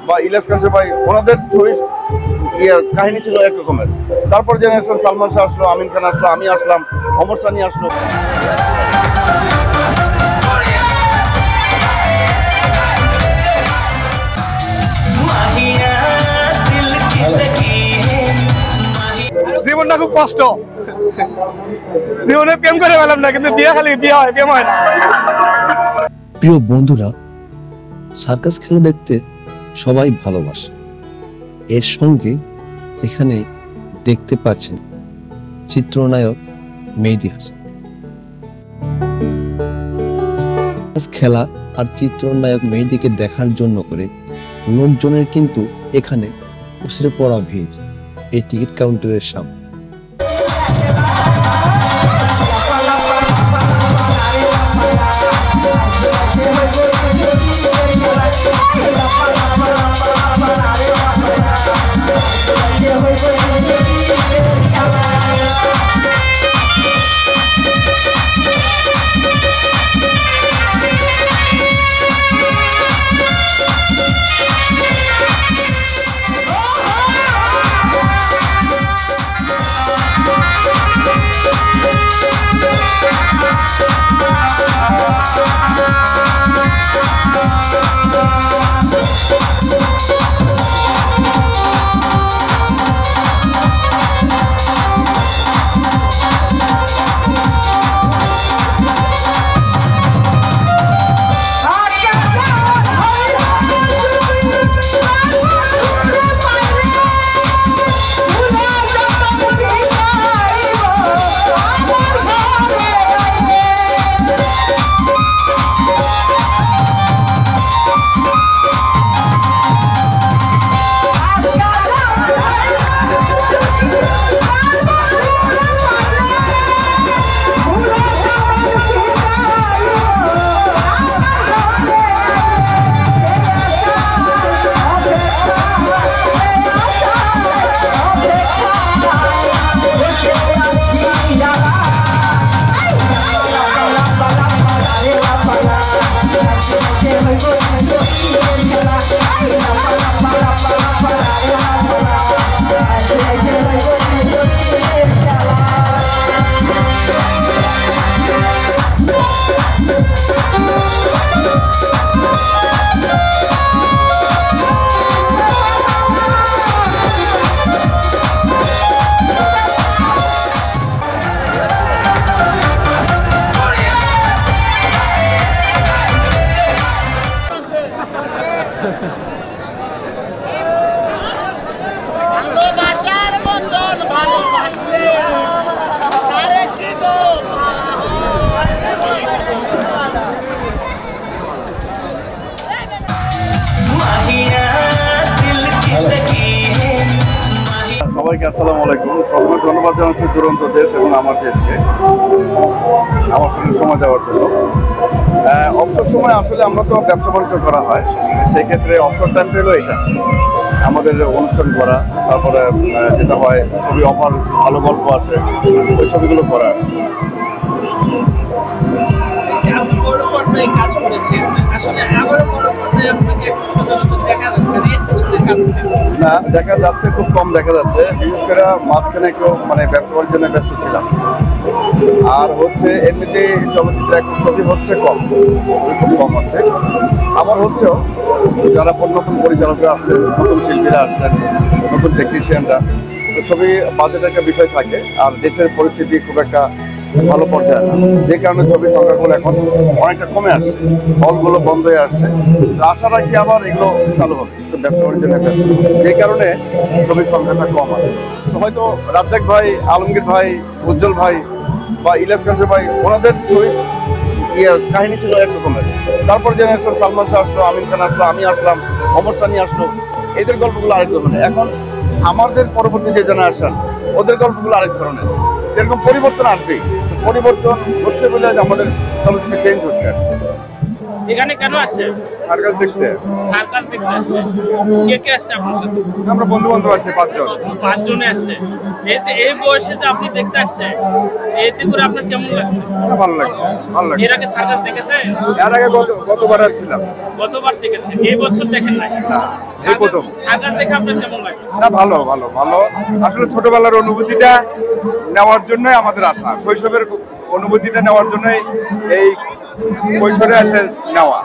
বা ইলিয়াস কাঞ্চন ভাই, ওনাদের ছবির কাহিনী ছিল একরকমের। তারপর জেনারেশন সালমান শাহ আসলো, আমিন খান আসলো, আমি আসলাম, অমর সানি আসলো। জীবনটা খুব কষ্ট, জীবনে প্রেম করে পেলাম না, কিন্তু বিয়ে খালি বিয়ে হয়, প্রেম হয় না। প্রিয় বন্ধুরা, সার্কাস খেলা দেখতে সবাই ভালোবাসে। এর সঙ্গে এখানে দেখতে পাচ্ছেন চিত্রনায়ক মেহেদী হাসান। খেলা আর চিত্রনায়ক মেহেদীকে দেখার জন্য করে লোকজনের কিন্তু এখানে উপচে পড়া ভিড় এই টিকিট কাউন্টারের সামনে। সবাইকে আসসালামু আলাইকুম। প্রথমে ধন্যবাদ জানাচ্ছি দুরন্ত দেশ এবং আমার দেশকে আমার সঙ্গে সময় দেওয়ার জন্য। অবসর সময় আসলে আমরা তো ব্যবসা বাণিজ্য করা হয়, সেক্ষেত্রে অবসর টাইম পেলো এটা আমাদের অনুষ্ঠান করা, তারপরে যেটা হয় ছবি অফার, ভালো গল্প আছে, ওই ছবিগুলো করা। না, দেখা যাচ্ছে, খুব কম দেখা যাচ্ছে। বিশেষ করে মাঝখানে একটু ব্যবসা বাণিজ্য নিয়ে ব্যস্ত ছিলাম। আর হচ্ছে এমনিতে চলচ্চিত্রে এখন ছবি হচ্ছে কম, খুব কম হচ্ছে। আবার হচ্ছেও, যারা নতুন পরিচালকরা আসছেন, নতুন শিল্পীরা আসছেন, নতুন টেকনিশিয়ানরা, তো ছবি বাজেট একটা বিষয় থাকে। আর দেশের পরিস্থিতি খুব একটা ভালো পর্যায়ে না, যে কারণে ছবির সংখ্যাগুলো এখন অনেকটা কমে আসছে, হলগুলো বন্ধ হয়ে আসছে। আশা রাখি আবার এগুলো চালু হবে ব্যবসা বাণিজ্য নিয়ে ব্যস্ত, যে কারণে ছবির সংখ্যাটা কম আছে। তো হয়তো রাজ্জাক ভাই, আলমগীর ভাই, উজ্জ্বল ভাই বা ইলিয়াস কাঞ্চন ভাই, ওনাদের ছবির কাহিনী ছিল একরকমের। তারপর জেনারেশন সালমান শাহ আসলো, আমিন খান আসলো, আমি আসলাম, অমর সানি আসলো, এদের গল্পগুলো আরেক ধরনের। এখন আমাদের পরবর্তী যে জেনারেশন, ওদের গল্পগুলো আরেক ধরনের। এরকম পরিবর্তন আসবেই, পরিবর্তন হচ্ছে বলে আমাদের চলচ্চিত্র চেঞ্জ হচ্ছে। এখানে কেন আসছে? সার্কাস দেখতে। সার্কাস দেখতে আসছে। কে কে আসছে আপনার সাথে? আমরা বন্ধু বান্ধব আসছে 5 জন। 5 জনে আসছে। এই যে এই বয়সে যে আপনি দেখতে আসছেন, এতে করে আপনার কেমন লাগছে? ভালো লাগছে, ভালো লাগছে। এর আগে সার্কাস দেখেছেন? এর আগে গতবার আসছিলাম। কতবার দেখেছেন? এই বছর দেখেন নাই? এই প্রথম। সার্কাস দেখে আপনার কেমন লাগে? না, ভালো ভালো ভালো। আসলে ছোটবেলার অনুভূতিটা নেওয়ার জন্যই আমাদের আসা, শৈশবের অনুভূতিটা নেওয়ার জন্যই এই কৈশোরে আসে নেওয়া।